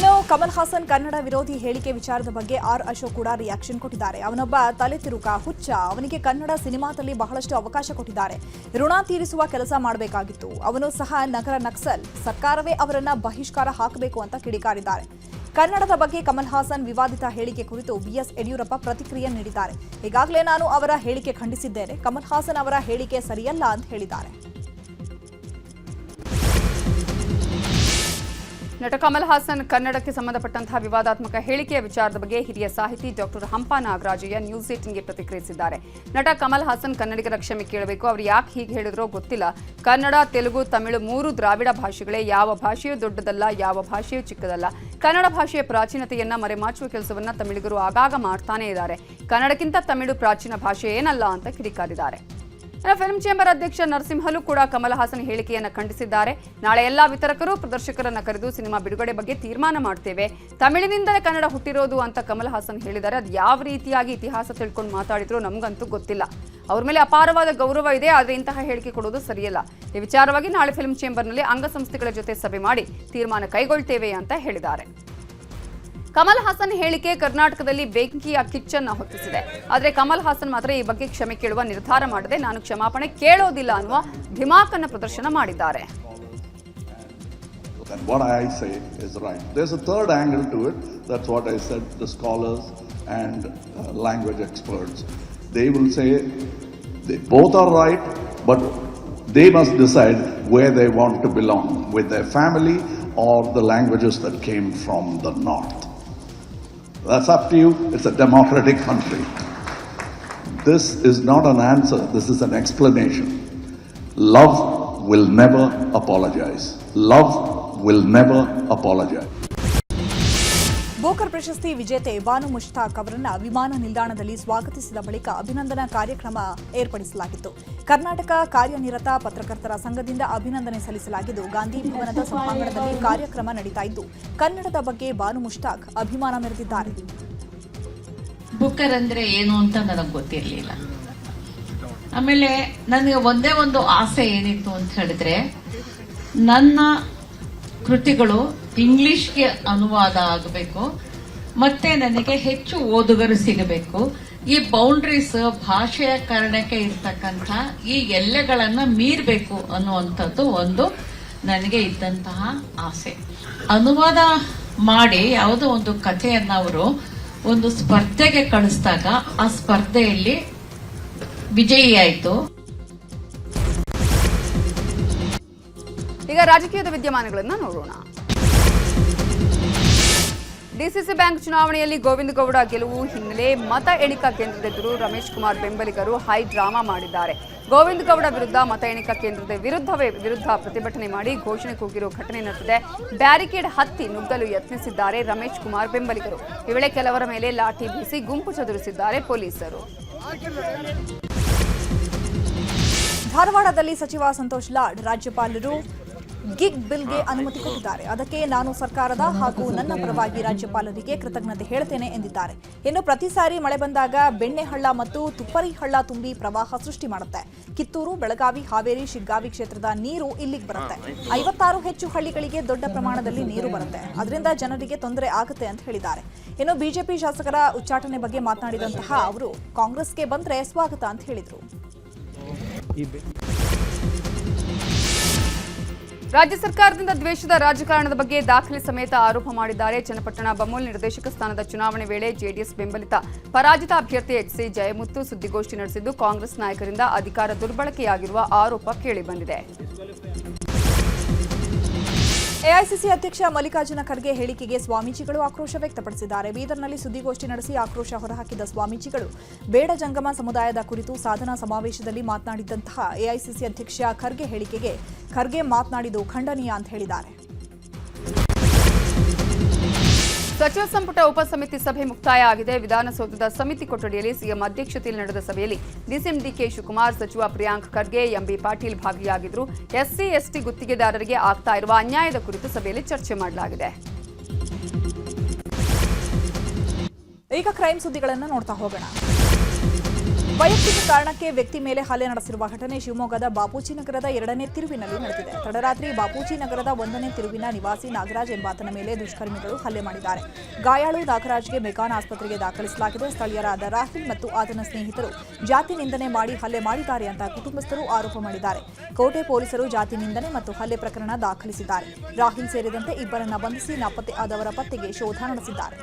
ಇನ್ನು ಕಮಲ್ ಹಾಸನ್ ಕನ್ನಡ ವಿರೋಧಿ ಹೇಳಿಕೆ ವಿಚಾರದ ಬಗ್ಗೆ ಆರ್ ಅಶೋಕ್ ಕೂಡ ರಿಯಾಕ್ಷನ್ ಕೊಟ್ಟಿದ್ದಾರೆ. ಅವನೊಬ್ಬ ತಲೆ ತಿರುಕ ಹುಚ್ಚ, ಅವನಿಗೆ ಕನ್ನಡ ಸಿನಿಮಾದಲ್ಲಿ ಬಹಳಷ್ಟು ಅವಕಾಶ ಕೊಟ್ಟಿದ್ದಾರೆ. ಋಣ ತೀರಿಸುವ ಕೆಲಸ ಮಾಡಬೇಕಾಗಿತ್ತು. ಅವನು ಸಹ ನಗರ ನಕ್ಸಲ್, ಸರ್ಕಾರವೇ ಅವರನ್ನ ಬಹಿಷ್ಕಾರ ಹಾಕಬೇಕು ಅಂತ ಕಿಡಿಕಾರಿದ್ದಾರೆ. ಕನ್ನಡದ ಬಗ್ಗೆ ಕಮಲ್ ಹಾಸನ್ ವಿವಾದಿತ ಹೇಳಿಕೆ ಕುರಿತು ಬಿಎಸ್ ಯಡಿಯೂರಪ್ಪ ಪ್ರತಿಕ್ರಿಯೆ ನೀಡಿದ್ದಾರೆ. ಈಗಾಗಲೇ ನಾನು ಅವರ ಹೇಳಿಕೆ ಖಂಡಿಸಿದ್ದೇನೆ. ಕಮಲ್ ಹಾಸನ್ ಅವರ ಹೇಳಿಕೆ ಸರಿಯಲ್ಲ ಅಂತ ಹೇಳಿದ್ದಾರೆ. ನಟ ಕಮಲ್ ಹಾಸನ್ ಕನ್ನಡಕ್ಕೆ ಸಂಬಂಧಪಟ್ಟಂತಹ ವಿವಾದಾತ್ಮಕ ಹೇಳಿಕೆಯ ವಿಚಾರದ ಬಗ್ಗೆ ಹಿರಿಯ ಸಾಹಿತಿ ಡಾಕ್ಟರ್ ಹಂಪ ನಾಗರಾಜಯ್ಯ ನ್ಯೂಸ್ 18ಗೆ ಪ್ರತಿಕ್ರಿಯಿಸಿದ್ದಾರೆ. ನಟ ಕಮಲ್ ಹಾಸನ್ ಕನ್ನಡಿಗರ ಕ್ಷಮೆ ಕೇಳಬೇಕು. ಅವರು ಯಾಕೆ ಹೀಗೆ ಹೇಳಿದ್ರೋ ಗೊತ್ತಿಲ್ಲ. ಕನ್ನಡ, ತೆಲುಗು, ತಮಿಳು 3 ದ್ರಾವಿಡ ಭಾಷೆಗಳೇ. ಯಾವ ಭಾಷೆಯೂ ದೊಡ್ಡದಲ್ಲ, ಯಾವ ಭಾಷೆಯೂ ಚಿಕ್ಕದಲ್ಲ. ಕನ್ನಡ ಭಾಷೆಯ ಪ್ರಾಚೀನತೆಯನ್ನ ಮರೆಮಾಚುವ ಕೆಲಸವನ್ನ ತಮಿಳಿಗರು ಆಗಾಗ ಮಾಡ್ತಾನೇ ಇದ್ದಾರೆ. ಕನ್ನಡಕ್ಕಿಂತ ತಮಿಳು ಪ್ರಾಚೀನ ಭಾಷೆ ಏನಲ್ಲ ಅಂತ ಕಿಡಿಕಾರಿದ್ದಾರೆ. ಫಿಲ್ಮ್ ಚೇಂಬರ್ ಅಧ್ಯಕ್ಷ ನರಸಿಂಹಲು ಕೂಡ ಕಮಲ್ ಹಾಸನ್ ಹೇಳಿಕೆಯನ್ನು ಖಂಡಿಸಿದ್ದಾರೆ. ನಾಳೆ ಎಲ್ಲಾ ವಿತರಕರು, ಪ್ರದರ್ಶಕರನ್ನ ಕರೆದು ಸಿನಿಮಾ ಬಿಡುಗಡೆ ಬಗ್ಗೆ ತೀರ್ಮಾನ ಮಾಡ್ತೇವೆ. ತಮಿಳಿನಿಂದಲೇ ಕನ್ನಡ ಹುಟ್ಟಿರೋದು ಅಂತ ಕಮಲ್ ಹಾಸನ್ ಹೇಳಿದ್ದಾರೆ. ಅದು ಯಾವ ರೀತಿಯಾಗಿ ಇತಿಹಾಸ ತಿಳ್ಕೊಂಡು ಮಾತಾಡಿದ್ರು ನಮಗಂತೂ ಗೊತ್ತಿಲ್ಲ. ಅವ್ರ ಮೇಲೆ ಅಪಾರವಾದ ಗೌರವ ಇದೆ, ಆದರೆ ಇಂತಹ ಹೇಳಿಕೆ ಕೊಡೋದು ಸರಿಯಲ್ಲ. ಈ ವಿಚಾರವಾಗಿ ನಾಳೆ ಫಿಲ್ಮ್ ಚೇಂಬರ್ನಲ್ಲಿ ಅಂಗಸಂಸ್ಥೆಗಳ ಜೊತೆ ಸಭೆ ಮಾಡಿ ತೀರ್ಮಾನ ಕೈಗೊಳ್ತೇವೆ ಅಂತ ಹೇಳಿದ್ದಾರೆ. ಕಮಲ್ ಹಾಸನ್ ಹೇಳಿಕೆ ಕರ್ನಾಟಕದಲ್ಲಿ ಬೆಂಕಿಯ ಕಿಚ್ಚನ್ನ ಹೊತ್ತಿಸಿದೆ. ಆದರೆ ಕಮಲ್ ಹಾಸನ್ ಮಾತ್ರ ಈ ಬಗ್ಗೆ ಕ್ಷಮೆ ಕೇಳುವ ನಿರ್ಧಾರ ಮಾಡದೆ ನಾನು ಕ್ಷಮಾಪಣೆ ಕೇಳೋದಿಲ್ಲ ಅನ್ನುವ ಧಿಮಾಕನ್ನ ಪ್ರದರ್ಶನ ಮಾಡಿದ್ದಾರೆ. What I say is right. There's a third angle to it. That's what I said. The scholars and language experts, they will say they both are right, but they must decide where they want to belong, with their family or the languages that came from the north. That's up to you. It's a democratic country. This is not an answer. This is an explanation. Love will never apologize. Love will never apologize. ಬೋಕರ್ ಪ್ರಶಸ್ತಿ ವಿಜೇತೆ ಬಾನು ಮುಷ್ತಾಕ್ ಅವರನ್ನ ವಿಮಾನ ನಿಲ್ದಾಣದಲ್ಲಿ ಸ್ವಾಗತಿಸಿದ ಬಳಿಕ ಅಭಿನಂದನಾ ಕಾರ್ಯಕ್ರಮ ಏರ್ಪಡಿಸಲಾಗಿತ್ತು. ಕರ್ನಾಟಕ ಕಾರ್ಯನಿರತ ಪತ್ರಕರ್ತರ ಸಂಘದಿಂದ ಅಭಿನಂದನೆ ಸಲ್ಲಿಸಲಾಗಿದ್ದು, ಗಾಂಧಿ ಭವನದ ಸಭಾಂಗಣದಲ್ಲಿ ಕಾರ್ಯಕ್ರಮ ನಡೀತಾ ಇದ್ದು, ಕನ್ನಡದ ಬಗ್ಗೆ ಬಾನು ಮುಷ್ತಾಕ್ ಅಭಿಮಾನ ಮೆರೆದಿದ್ದಾರೆ. ಬುಕ್ಕರ್ ಅಂದ್ರೆ ಏನು ಅಂತ ನನಗೆ ಗೊತ್ತಿರಲಿಲ್ಲ. ಆಮೇಲೆ ನನಗೆ ಒಂದೇ ಒಂದು ಆಸೆ ಏನಿತ್ತು ಅಂತ ಹೇಳಿದ್ರೆ, ನನ್ನ ಕೃತಿಗಳು ಇಂಗ್ಲಿಷ್ಗೆ ಅನುವಾದ ಆಗಬೇಕು, ಮತ್ತೆ ನನಗೆ ಹೆಚ್ಚು ಓದುಗರು ಸಿಗಬೇಕು. ಈ ಬೌಂಡ್ರೀಸ್ ಭಾಷೆಯ ಕಾರಣಕ್ಕೆ ಇರ್ತಕ್ಕಂಥ ಈ ಎಲ್ಲೆಗಳನ್ನ ಮೀರಬೇಕು ಅನ್ನುವಂಥದ್ದು ಒಂದು ನನಗೆ ಇದ್ದಂತಹ ಆಸೆ. ಅನುವಾದ ಮಾಡಿ ಯಾವುದೋ ಒಂದು ಕಥೆಯನ್ನ ಅವರು ಒಂದು ಸ್ಪರ್ಧೆಗೆ ಕಳಿಸಿದಾಗ ಆ ಸ್ಪರ್ಧೆಯಲ್ಲಿ ವಿಜಯಿಯಾಯಿತು. ಈಗ ರಾಜಕೀಯದ ವಿದ್ಯಮಾನಗಳನ್ನು ನೋಡೋಣ. ಡಿಸಿಸಿ ಬ್ಯಾಂಕ್ ಚುನಾವಣೆಯಲ್ಲಿ ಗೋವಿಂದ ಗೌಡ ಗೆಲುವು ಹಿನ್ನೆಲೆ ಮತ ಎಣಿಕಾ ಕೇಂದ್ರದ ಎದುರು ರಮೇಶ್ ಕುಮಾರ್ ಬೆಂಬಲಿಗರು ಹೈ ಡ್ರಾಮಾ ಮಾಡಿದ್ದಾರೆ. ಗೋವಿಂದ ಗೌಡ ವಿರುದ್ಧ ಮತ ಎಣಿಕಾ ಕೇಂದ್ರದ ವಿರುದ್ಧ ಪ್ರತಿಭಟನೆ ಮಾಡಿ ಘೋಷಣೆ ಕೂಗಿರುವ ಘಟನೆ ನಡೆದಿದೆ. ಬ್ಯಾರಿಕೇಡ್ ಹತ್ತಿ ನುಗ್ಗಲು ಯತ್ನಿಸಿದ್ದಾರೆ ರಮೇಶ್ ಕುಮಾರ್ ಬೆಂಬಲಿಗರು. ಈ ವೇಳೆ ಕೆಲವರ ಮೇಲೆ ಲಾಠಿ ಬೀಸಿ ಗುಂಪು ಚದುರಿಸಿದ್ದಾರೆ ಪೊಲೀಸರು. ಧಾರವಾಡದಲ್ಲಿ ಸಚಿವ ಸಂತೋಷ್ ಲಾಡ್ ರಾಜ್ಯಪಾಲರು ಗಿಗ್ ಬಿಲ್ಗೆ ಅನುಮತಿ ಕೊಟ್ಟಿದ್ದಾರೆ. ಅದಕ್ಕೆ ನಾನು ಸರ್ಕಾರದ ಹಾಗೂ ನನ್ನ ಪರವಾಗಿ ರಾಜ್ಯಪಾಲರಿಗೆ ಕೃತಜ್ಞತೆ ಹೇಳ್ತೇನೆ ಎಂದಿದ್ದಾರೆ. ಇನ್ನು ಪ್ರತಿ ಸಾರಿ ಮಳೆ ಬಂದಾಗ ಬೆಣ್ಣೆಹಳ್ಳ ಮತ್ತು ತುಪ್ಪರಿ ಹಳ್ಳ ತುಂಬಿ ಪ್ರವಾಹ ಸೃಷ್ಟಿ ಮಾಡುತ್ತೆ. ಕಿತ್ತೂರು, ಬೆಳಗಾವಿ, ಹಾವೇರಿ, ಶಿಗ್ಗಾವಿ ಕ್ಷೇತ್ರದ ನೀರು ಇಲ್ಲಿಗೆ ಬರುತ್ತೆ. 56 ಹೆಚ್ಚು ಹಳ್ಳಿಗಳಿಗೆ ದೊಡ್ಡ ಪ್ರಮಾಣದಲ್ಲಿ ನೀರು ಬರುತ್ತೆ. ಅದರಿಂದ ಜನರಿಗೆ ತೊಂದರೆ ಆಗುತ್ತೆ ಅಂತ ಹೇಳಿದ್ದಾರೆ. ಇನ್ನು ಬಿಜೆಪಿ ಶಾಸಕರ ಉಚ್ಚಾಟನೆ ಬಗ್ಗೆ ಮಾತನಾಡಿದಂತಹ ಅವರು ಕಾಂಗ್ರೆಸ್ಗೆ ಬಂದ್ರೆ ಸ್ವಾಗತ ಅಂತ ಹೇಳಿದರು. ರಾಜ್ಯ ಸರ್ಕಾರದಿಂದ ದ್ವೇಷದ ರಾಜಕಾರಣದ ಬಗ್ಗೆ ದಾಖಲೆ ಸಮೇತ ಆರೋಪ ಮಾಡಿದ್ದಾರೆ. ಚನ್ನಪಟ್ಟಣ ಬಮೂಲ್ ನಿರ್ದೇಶಕ ಸ್ಥಾನದ ಚುನಾವಣೆ ವೇಳೆ ಜೆಡಿಎಸ್ ಬೆಂಬಲಿತ ಪರಾಜಿತ ಅಭ್ಯರ್ಥಿ ಎಚ್ಸಿ ಜಯಮುತ್ತು ಸುದ್ದಿಗೋಷ್ಠಿ ನಡೆಸಿದ್ದು, ಕಾಂಗ್ರೆಸ್ ನಾಯಕರಿಂದ ಅಧಿಕಾರ ದುರ್ಬಳಕೆಯಾಗಿರುವ ಆರೋಪ ಕೇಳಿಬಂದಿದೆ. ಎಐಸಿಸಿ ಅಧ್ಯಕ್ಷ ಮಲ್ಲಿಕಾರ್ಜುನ ಖರ್ಗೆ ಹೇಳಿಕೆಗೆ ಸ್ವಾಮೀಜಿಗಳು ಆಕ್ರೋಶ ವ್ಯಕ್ತಪಡಿಸಿದ್ದಾರೆ. ಬೀದರ್ನಲ್ಲಿ ಸುದ್ದಿಗೋಷ್ಠಿ ನಡೆಸಿ ಆಕ್ರೋಶ ಹೊರಹಾಕಿದ ಸ್ವಾಮೀಜಿಗಳು ಬೇಡ ಜಂಗಮ ಸಮುದಾಯದ ಕುರಿತು ಸಾಧನಾ ಸಮಾವೇಶದಲ್ಲಿ ಮಾತನಾಡಿದಂತಹ ಎಐಸಿಸಿ ಅಧ್ಯಕ್ಷ ಖರ್ಗೆ ಹೇಳಿಕೆಗೆ ಖರ್ಗೆ ಮಾತನಾಡಿದ್ದು ಖಂಡನೀಯ ಅಂತ ಹೇಳಿದ್ದಾರೆ. ಸಚಿವ ಸಂಪುಟ ಉಪಸಮಿತಿ ಸಭೆ ಮುಕ್ತಾಯ ಆಗಿದೆ. ವಿಧಾನಸೌಧದ ಸಮಿತಿ ಕೊಠಡಿಯಲ್ಲಿ ಸಿಎಂ ಅಧ್ಯಕ್ಷತೆಯಲ್ಲಿ ನಡೆದ ಸಭೆಯಲ್ಲಿ ಡಿಸಿಎಂ ಡಿಕೆ ಶಿವಕುಮಾರ್, ಸಚಿವ ಪ್ರಿಯಾಂಕ್ ಖರ್ಗೆ, ಎಂಬಿ ಪಾಟೀಲ್ ಭಾಗಿಯಾಗಿದ್ದರು. ಎಸ್ಸಿ ಎಸ್ಟಿ ಗುತ್ತಿಗೆದಾರರಿಗೆ ಆಗ್ತಾ ಇರುವ ಅನ್ಯಾಯದ ಕುರಿತು ಸಭೆಯಲ್ಲಿ ಚರ್ಚೆ ಮಾಡಲಾಗಿದೆ. ಈಗ ಕ್ರೈಮ್ ಸುದ್ದಿಗಳನ್ನು ನೋಡ್ತಾ ಹೋಗೋಣ. ವೈಯಕ್ತಿಕ ಕಾರಣಕ್ಕೆ ವ್ಯಕ್ತಿ ಮೇಲೆ ಹಲ್ಲೆ ನಡೆಸಿರುವ ಘಟನೆ ಶಿವಮೊಗ್ಗದ ಬಾಪೂಜಿ ನಗರದ 2ನೇ ತಿರುವಿನಲ್ಲಿ ನಡೆದಿದೆ. ತಡರಾತ್ರಿ ಬಾಪೂಜಿ ನಗರದ 1ನೇ ತಿರುವಿನ ನಿವಾಸಿ ನಾಗರಾಜ್ ಎಂಬಾತನ ಮೇಲೆ ದುಷ್ಕರ್ಮಿಗಳು ಹಲ್ಲೆ ಮಾಡಿದ್ದಾರೆ. ಗಾಯಾಳು ನಾಗರಾಜ್ಗೆ ಮೆಗಾನ್ ಆಸ್ಪತ್ರೆಗೆ ದಾಖಲಿಸಲಾಗಿದೆ. ಸ್ಥಳೀಯರಾದ ರಾಹುಲ್ ಮತ್ತು ಆತನ ಸ್ನೇಹಿತರು ಜಾತಿ ನಿಂದನೆ ಮಾಡಿ ಹಲ್ಲೆ ಮಾಡಿದ್ದಾರೆ ಅಂತ ಕುಟುಂಬಸ್ಥರು ಆರೋಪ ಮಾಡಿದ್ದಾರೆ. ಕೋಟೆ ಪೊಲೀಸರು ಜಾತಿ ನಿಂದನೆ ಮತ್ತು ಹಲ್ಲೆ ಪ್ರಕರಣ ದಾಖಲಿಸಿದ್ದಾರೆ. ರಾಹುಲ್ ಸೇರಿದಂತೆ ಇಬ್ಬರನ್ನ ಬಂಧಿಸಿ ನಾಪತ್ತೆ ಆದವರ ಪತ್ತೆಗೆ ಶೋಧ ನಡೆಸಿದ್ದಾರೆ.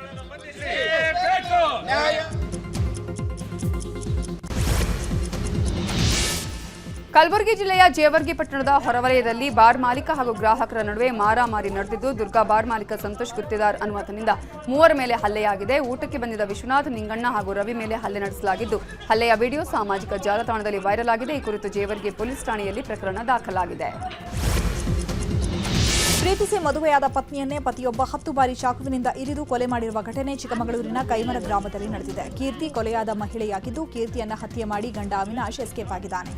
ಕಲಬುರಗಿ ಜಿಲ್ಲೆಯ ಜೇವರ್ಗಿ ಪಟ್ಟಣದ ಹೊರವಲಯದಲ್ಲಿ ಬಾರ್ ಮಾಲೀಕ ಹಾಗೂ ಗ್ರಾಹಕರ ನಡುವೆ ಮಾರಾಮಾರಿ ನಡೆದಿದ್ದು, ದುರ್ಗಾ ಬಾರ್ ಮಾಲೀಕ ಸಂತೋಷ್ ಗುತ್ತಿದಾರ್ ಅನ್ನುವತನಿಂದ 3 ಮೇಲೆ ಹಲ್ಲೆಯಾಗಿದೆ. ಊಟಕ್ಕೆ ಬಂದಿದ್ದ ವಿಶ್ವನಾಥ್, ನಿಂಗಣ್ಣ ಹಾಗೂ ರವಿ ಮೇಲೆ ಹಲ್ಲೆ ನಡೆಸಲಾಗಿದ್ದು, ಹಲ್ಲೆಯ ವಿಡಿಯೋ ಸಾಮಾಜಿಕ ಜಾಲತಾಣದಲ್ಲಿ ವೈರಲ್ ಆಗಿದೆ. ಈ ಕುರಿತು ಜೇವರ್ಗಿ ಪೊಲೀಸ್ ಠಾಣೆಯಲ್ಲಿ ಪ್ರಕರಣ ದಾಖಲಾಗಿದೆ. ಪ್ರೀತಿಸಿ ಮದುವೆಯಾದ ಪತ್ನಿಯನ್ನೇ ಪತಿಯೊಬ್ಬ 10 ಬಾರಿ ಚಾಕುವಿನಿಂದ ಇರಿದು ಕೊಲೆ ಮಾಡಿರುವ ಘಟನೆ ಚಿಕ್ಕಮಗಳೂರಿನ ಕೈಮರ ಗ್ರಾಮದಲ್ಲಿ ನಡೆದಿದೆ. ಕೀರ್ತಿ ಕೊಲೆಯಾದ ಮಹಿಳೆಯಾಗಿದ್ದು, ಕೀರ್ತಿಯನ್ನ ಹತ್ಯೆ ಮಾಡಿ ಗಂಡ ಅವಿನಾಶ್ ಎಸ್ಕೇಪ್ ಆಗಿದ್ದಾನೆ.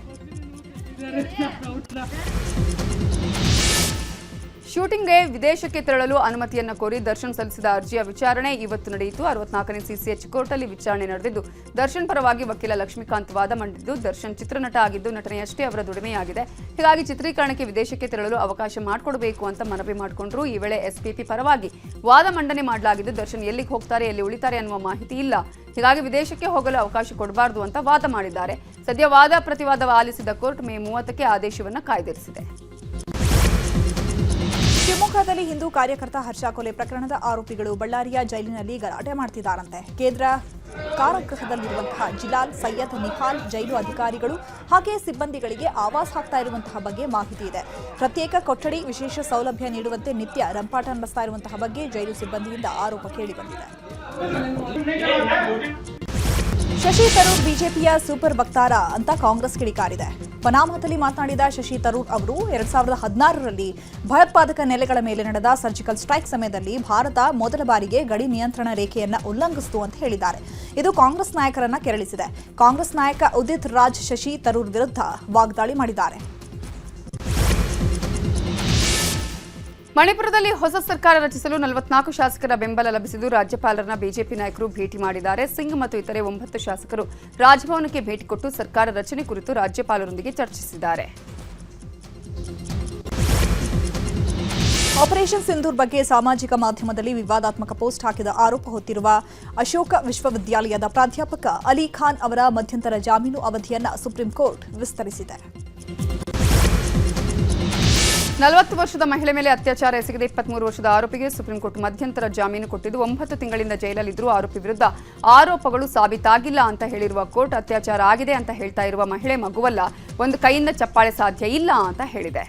ಶೂಟಿಂಗ್ಗೆ ವಿದೇಶಕ್ಕೆ ತೆರಳಲು ಅನುಮತಿಯನ್ನು ಕೋರಿ ದರ್ಶನ್ ಸಲ್ಲಿಸಿದ ಅರ್ಜಿಯ ವಿಚಾರಣೆ ಇವತ್ತು ನಡೆಯಿತು. 64ನೇ ಸಿಸಿಎಚ್ ಕೋರ್ಟಲ್ಲಿ ವಿಚಾರಣೆ ನಡೆದಿದ್ದು, ದರ್ಶನ್ ಪರವಾಗಿ ವಕೀಲ ಲಕ್ಷ್ಮೀಕಾಂತ್ ವಾದ ಮಂಡಿದ್ದು, ದರ್ಶನ್ ಚಿತ್ರನಟ ಆಗಿದ್ದು ನಟನೆಯಷ್ಟೇ ಅವರ ದುಡಿಮೆಯಾಗಿದೆ. ಹೀಗಾಗಿ ಚಿತ್ರೀಕರಣಕ್ಕೆ ವಿದೇಶಕ್ಕೆ ತೆರಳಲು ಅವಕಾಶ ಮಾಡಿಕೊಡಬೇಕು ಅಂತ ಮನವಿ ಮಾಡಿಕೊಂಡ್ರು. ಈ ವೇಳೆ ಎಸ್ಪಿಪಿ ಪರವಾಗಿ ವಾದ ಮಂಡನೆ ಮಾಡಲಾಗಿದ್ದು, ದರ್ಶನ್ ಎಲ್ಲಿಗೆ ಹೋಗ್ತಾರೆ, ಎಲ್ಲಿ ಉಳಿತಾರೆ ಅನ್ನುವ ಮಾಹಿತಿ ಇಲ್ಲ. ಹೀಗಾಗಿ ವಿದೇಶಕ್ಕೆ ಹೋಗಲು ಅವಕಾಶ ಕೊಡಬಾರದು ಅಂತ ವಾದ ಮಾಡಿದ್ದಾರೆ. ಸದ್ಯ ವಾದ ಪ್ರತಿವಾದ ಆಲಿಸಿದ ಕೋರ್ಟ್ ಮೇ 30ಕ್ಕೆ ಆದೇಶವನ್ನು ಕಾಯ್ದಿರಿಸಿದೆ. ಶಿವಮೊಗ್ಗದಲ್ಲಿ ಹಿಂದೂ ಕಾರ್ಯಕರ್ತ ಹರ್ಷ ಕೊಲೆ ಪ್ರಕರಣದ ಆರೋಪಿಗಳು ಬಳ್ಳಾರಿಯ ಜೈಲಿನಲ್ಲಿ ಗಲಾಟೆ ಮಾಡ್ತಿದ್ದಾರಂತೆ. ಕೇಂದ್ರ ಕಾರಾಗೃಹದಲ್ಲಿರುವಂತಹ ಜಿಲಾಲ್, ಸೈಯದ್, ನಿಹಾಲ್ ಜೈಲು ಅಧಿಕಾರಿಗಳು ಹಾಗೆ ಸಿಬ್ಬಂದಿಗಳಿಗೆ ಆವಾಸ್ ಹಾಕ್ತಾ ಇರುವಂತಹ ಬಗ್ಗೆ ಮಾಹಿತಿ ಇದೆ. ಪ್ರತ್ಯೇಕ ಕೊಠಡಿ, ವಿಶೇಷ ಸೌಲಭ್ಯ ನೀಡುವಂತೆ ನಿತ್ಯ ರಂಪಾಟ ನಡೆಸ್ತಾ ಇರುವಂತಹ ಬಗ್ಗೆ ಜೈಲು ಸಿಬ್ಬಂದಿಯಿಂದ ಆರೋಪ ಕೇಳಿಬಂದಿದೆ. ಶಶಿ ತರೂರ್ ಬಿಜೆಪಿಯ ಸೂಪರ್ ವಕ್ತಾರ ಅಂತ ಕಾಂಗ್ರೆಸ್ ಕಿಡಿಕಾರಿದೆ. ಪನಾಮದಲ್ಲಿ ಮಾತನಾಡಿದ ಶಶಿ ತರೂರ್ ಅವರು 2016ರಲ್ಲಿ ಭಯೋತ್ಪಾದಕ ನೆಲೆಗಳ ಮೇಲೆ ನಡೆದ ಸರ್ಜಿಕಲ್ ಸ್ಟ್ರೈಕ್ ಸಮಯದಲ್ಲಿ ಭಾರತ ಮೊದಲ ಬಾರಿಗೆ ಗಡಿ ನಿಯಂತ್ರಣ ರೇಖೆಯನ್ನ ಉಲ್ಲಂಘಿಸಿತು ಅಂತ ಹೇಳಿದ್ದಾರೆ. ಇದು ಕಾಂಗ್ರೆಸ್ ನಾಯಕರನ್ನ ಕೆರಳಿಸಿದೆ. ಕಾಂಗ್ರೆಸ್ ನಾಯಕ ಉದಿತ್ ರಾಜ್ ಶಶಿ ತರೂರ್ ವಿರುದ್ಧ ವಾಗ್ದಾಳಿ ಮಾಡಿದ್ದಾರೆ. ಮಣಿಪುರದಲ್ಲಿ ಹೊಸ ಸರ್ಕಾರ ರಚಿಸಲು 44 ಶಾಸಕರ ಬೆಂಬಲ ಲಭಿಸಿದ್ದು, ರಾಜ್ಯಪಾಲರನ್ನ ಬಿಜೆಪಿ ನಾಯಕರು ಭೇಟಿ ಮಾಡಿದ್ದಾರೆ. ಸಿಂಗ್ ಮತ್ತು ಇತರೆ 9 ಶಾಸಕರು ರಾಜಭವನಕ್ಕೆ ಭೇಟಿ ಕೊಟ್ಟು ಸರ್ಕಾರ ರಚನೆ ಕುರಿತು ರಾಜ್ಯಪಾಲರೊಂದಿಗೆ ಚರ್ಚಿಸಿದ್ದಾರೆ. ಆಪರೇಷನ್ ಸಿಂಧೂರ್ ಬಗ್ಗೆ ಸಾಮಾಜಿಕ ಮಾಧ್ಯಮದಲ್ಲಿ ವಿವಾದಾತ್ಮಕ ಪೋಸ್ಟ್ ಹಾಕಿದ ಆರೋಪ ಹೊತ್ತಿರುವ ಅಶೋಕ ವಿಶ್ವವಿದ್ಯಾಲಯದ ಪ್ರಾಧ್ಯಾಪಕ ಅಲಿ ಖಾನ್ ಅವರ ಮಧ್ಯಂತರ ಜಾಮೀನು ಅವಧಿಯನ್ನು ಸುಪ್ರೀಂ ಕೋರ್ಟ್ ವಿಸ್ತರಿಸಿದೆ. 40 ವರ್ಷದ ಮಹಿಳೆ ಮೇಲೆ ಅತ್ಯಾಚಾರ ಎಸಗಿದ 23 ವರ್ಷದ ಆರೋಪಿಗೆ ಸುಪ್ರೀಂ ಕೋರ್ಟ್ ಮಧ್ಯಂತರ ಜಾಮೀನು ಕೊಟ್ಟಿದ್ದು, 9 ತಿಂಗಳಿಂದ ಜೈಲಲ್ಲಿದ್ದರೂ ಆರೋಪಿ ವಿರುದ್ಧ ಆರೋಪಗಳು ಸಾಬೀತಾಗಿಲ್ಲ ಅಂತ ಹೇಳಿರುವ ಕೋರ್ಟ್, ಅತ್ಯಾಚಾರ ಆಗಿದೆ ಅಂತ ಹೇಳ್ತಾ ಇರುವ ಮಹಿಳೆ ಮಗುವಲ್ಲ, ಒಂದು ಕೈಯಿಂದ ಚಪ್ಪಾಳೆ ಸಾಧ್ಯ ಇಲ್ಲ ಅಂತ ಹೇಳಿದೆ.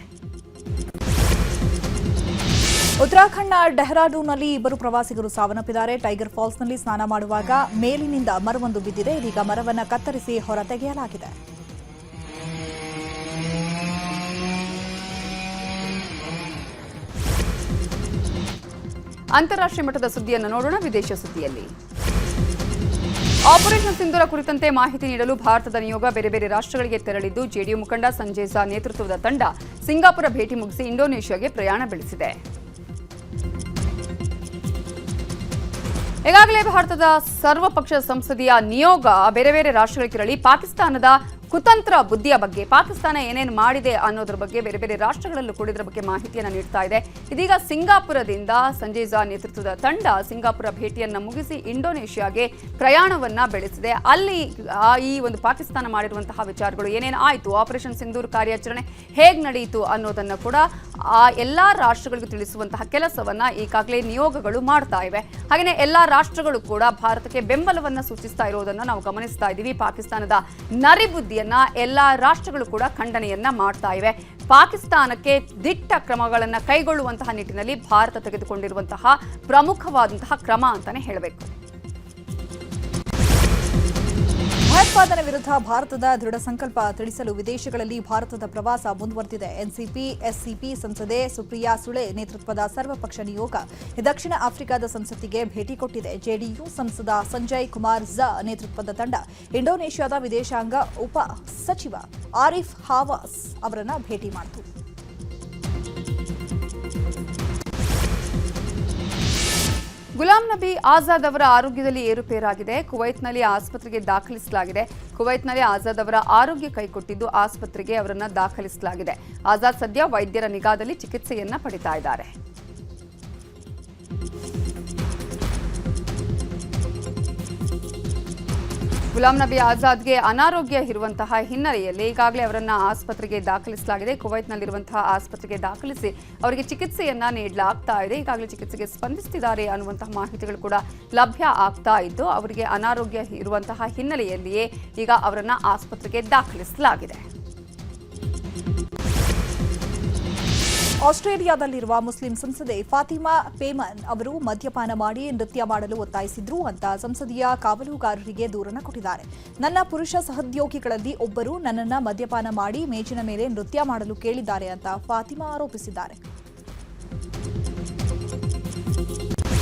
ಉತ್ತರಾಖಂಡ್ನ ಡೆಹ್ರಾಡೂನ್ನಲ್ಲಿ 2 ಪ್ರವಾಸಿಗರು ಸಾವನ್ನಪ್ಪಿದ್ದಾರೆ. ಟೈಗರ್ ಫಾಲ್ಸ್ನಲ್ಲಿ ಸ್ನಾನ ಮಾಡುವಾಗ ಮೇಲಿನಿಂದ ಮರವೊಂದು ಬಿದ್ದಿದೆ. ಇದೀಗ ಮರವನ್ನು ಕತ್ತರಿಸಿ ಹೊರತೆಗೆಯಲಾಗಿದೆ. ಅಂತಾರಾಷ್ಟ್ರೀಯ ಮಟ್ಟದ ಸುದ್ದಿಯನ್ನು ನೋಡೋಣ. ವಿದೇಶ ಸುದ್ದಿಯಲ್ಲಿ ಆಪರೇಷನ್ ಸಿಂಧೂರ ಕುರಿತಂತೆ ಮಾಹಿತಿ ನೀಡಲು ಭಾರತದ ನಿಯೋಗ ಬೇರೆ ಬೇರೆ ರಾಷ್ಟ್ರಗಳಿಗೆ ತೆರಳಿದ್ದು, ಜೆಡಿಯು ಮುಖಂಡ ಸಂಜಯ್ ಝಾ ನೇತೃತ್ವದ ತಂಡ ಸಿಂಗಾಪುರ ಭೇಟಿ ಮುಗಿಸಿ ಇಂಡೋನೇಷ್ಯಾಗೆ ಪ್ರಯಾಣ ಬೆಳೆಸಿದೆ. ಈಗಾಗಲೇ ಭಾರತದ ಸರ್ವಪಕ್ಷ ಸಂಸದೀಯ ನಿಯೋಗ ಬೇರೆ ಬೇರೆ ರಾಷ್ಟ್ರಗಳಿಗೆ ತೆರಳಿ ಪಾಕಿಸ್ತಾನದ ಕುತಂತ್ರ ಬುದ್ಧಿಯ ಬಗ್ಗೆ, ಪಾಕಿಸ್ತಾನ ಏನೇನು ಮಾಡಿದೆ ಅನ್ನೋದ್ರ ಬಗ್ಗೆ ಬೇರೆ ಬೇರೆ ರಾಷ್ಟ್ರಗಳಲ್ಲೂ ಕೂಡ ಇದರ ಬಗ್ಗೆ ಮಾಹಿತಿಯನ್ನು ನೀಡ್ತಾ ಇದೆ. ಇದೀಗ ಸಿಂಗಾಪುರದಿಂದ ಸಂಜಯ್ ಝಾ ನೇತೃತ್ವದ ತಂಡ ಸಿಂಗಾಪುರ ಭೇಟಿಯನ್ನು ಮುಗಿಸಿ ಇಂಡೋನೇಷ್ಯಾಗೆ ಪ್ರಯಾಣವನ್ನ ಬೆಳೆಸಿದೆ. ಅಲ್ಲಿ ಈ ಒಂದು ಪಾಕಿಸ್ತಾನ ಮಾಡಿರುವಂತಹ ವಿಚಾರಗಳು ಏನೇನು ಆಯಿತು, ಆಪರೇಷನ್ ಸಿಂಧೂರ್ ಕಾರ್ಯಾಚರಣೆ ಹೇಗೆ ನಡೆಯಿತು ಅನ್ನೋದನ್ನು ಕೂಡ ಆ ಎಲ್ಲಾ ರಾಷ್ಟ್ರಗಳಿಗೂ ತಿಳಿಸುವಂತಹ ಕೆಲಸವನ್ನ ಈಗಾಗಲೇ ನಿಯೋಗಗಳು ಮಾಡ್ತಾ ಇವೆ. ಹಾಗೆಯೇ ಎಲ್ಲಾ ರಾಷ್ಟ್ರಗಳು ಕೂಡ ಭಾರತಕ್ಕೆ ಬೆಂಬಲವನ್ನ ಸೂಚಿಸ್ತಾ ಇರೋದನ್ನ ನಾವು ಗಮನಿಸ್ತಾ ಇದ್ದೀವಿ. ಪಾಕಿಸ್ತಾನದ ನರಿಬುದ್ಧಿಯನ್ನ ಎಲ್ಲಾ ರಾಷ್ಟ್ರಗಳು ಕೂಡ ಖಂಡನೆಯನ್ನ ಮಾಡ್ತಾ ಇವೆ. ಪಾಕಿಸ್ತಾನಕ್ಕೆ ದಿಟ್ಟ ಕ್ರಮಗಳನ್ನು ಕೈಗೊಳ್ಳುವಂತಹ ನಿಟ್ಟಿನಲ್ಲಿ ಭಾರತ ತೆಗೆದುಕೊಂಡಿರುವಂತಹ ಪ್ರಮುಖವಾದಂತಹ ಕ್ರಮ ಅಂತಾನೆ ಹೇಳಬೇಕು. ಭಯೋತ್ಪಾದನೆ ವಿರುದ್ಧ ಭಾರತದ ದೃಢ ಸಂಕಲ್ಪ ತಿಳಿಸಲು ವಿದೇಶಗಳಲ್ಲಿ ಭಾರತದ ಪ್ರವಾಸ ಮುಂದುವರೆದಿದೆ. ಎನ್ಸಿಪಿ, ಎಸ್ಸಿಪಿ ಸಂಸದೆ ಸುಪ್ರಿಯಾ ಸುಳೆ ನೇತೃತ್ವದ ಸರ್ವಪಕ್ಷ ನಿಯೋಗ ದಕ್ಷಿಣ ಆಫ್ರಿಕಾದ ಸಂಸತ್ತಿಗೆ ಭೇಟಿ ಕೊಟ್ಟಿದೆ. ಜೆಡಿಯು ಸಂಸದ ಸಂಜಯ್ ಕುಮಾರ್ ಝಾ ನೇತೃತ್ವದ ತಂಡ ಇಂಡೋನೇಷ್ಯಾದ ವಿದೇಶಾಂಗ ಉಪ ಸಚಿವ ಆರಿಫ್ ಹಾವಾಸ್ ಅವರನ್ನು ಭೇಟಿ ಮಾಡಿತು. ಗುಲಾಂ ನಬಿ ಆಜಾದ್ ಅವರ ಆರೋಗ್ಯದಲ್ಲಿ ಏರುಪೇರಾಗಿದೆ. ಕುವೈತ್ನಲ್ಲಿ ಆಸ್ಪತ್ರೆಗೆ ದಾಖಲಿಸಲಾಗಿದೆ. ಕುವೈತ್ನಲ್ಲಿ ಆಜಾದ್ ಅವರ ಆರೋಗ್ಯ ಕೈಕೊಟ್ಟಿದ್ದು ಆಸ್ಪತ್ರೆಗೆ ಅವರನ್ನು ದಾಖಲಿಸಲಾಗಿದೆ. ಆಜಾದ್ ಸದ್ಯ ವೈದ್ಯರ ನಿಗಾದಲ್ಲಿ ಚಿಕಿತ್ಸೆಯನ್ನ ಪಡಿತಾ ಇದ್ದಾರೆ. ಗುಲಾಂ ನಬಿ ಆಜಾದ್ಗೆ ಅನಾರೋಗ್ಯ ಇರುವಂತಹ ಹಿನ್ನೆಲೆಯಲ್ಲಿ ಈಗಾಗಲೇ ಅವರನ್ನ ಆಸ್ಪತ್ರೆಗೆ ದಾಖಲಿಸಲಾಗಿದೆ. ಕುವೈತ್ನಲ್ಲಿರುವಂತಹ ಆಸ್ಪತ್ರೆಗೆ ದಾಖಲಿಸಿ ಅವರಿಗೆ ಚಿಕಿತ್ಸೆಯನ್ನ ನೀಡಲಾಗ್ತಾ ಇದೆ. ಈಗಾಗಲೇ ಚಿಕಿತ್ಸೆಗೆ ಸ್ಪಂದಿಸುತ್ತಿದ್ದಾರೆ ಅನ್ನುವಂತಹ ಮಾಹಿತಿಗಳು ಕೂಡ ಲಭ್ಯ ಆಗ್ತಾ ಇದ್ದು ಅವರಿಗೆ ಅನಾರೋಗ್ಯ ಇರುವಂತಹ ಹಿನ್ನೆಲೆಯಲ್ಲಿಯೇ ಈಗ ಅವರನ್ನ ಆಸ್ಪತ್ರೆಗೆ ದಾಖಲಿಸಲಾಗಿದೆ. ಆಸ್ಟ್ರೇಲಿಯಾದಲ್ಲಿರುವ ಮುಸ್ಲಿಂ ಸಂಸದೆ ಫಾತಿಮಾ ಪೇಮನ್ ಅವರು ಮದ್ಯಪಾನ ಮಾಡಿ ನೃತ್ಯ ಮಾಡಲು ಒತ್ತಾಯಿಸಿದ್ರು ಅಂತ ಸಂಸದೀಯ ಕಾವಲುಗಾರರಿಗೆ ದೂರನ್ನ ಕೊಟ್ಟಿದ್ದಾರೆ. ನನ್ನ ಪುರುಷ ಸಹೋದ್ಯೋಗಿಗಳಲ್ಲಿ ಒಬ್ಬರು ನನ್ನನ್ನ ಮದ್ಯಪಾನ ಮಾಡಿ ಮೇಜಿನ ಮೇಲೆ ನೃತ್ಯ ಮಾಡಲು ಕೇಳಿದ್ದಾರೆ ಅಂತ ಫಾತಿಮಾ ಆರೋಪಿಸಿದ್ದಾರೆ.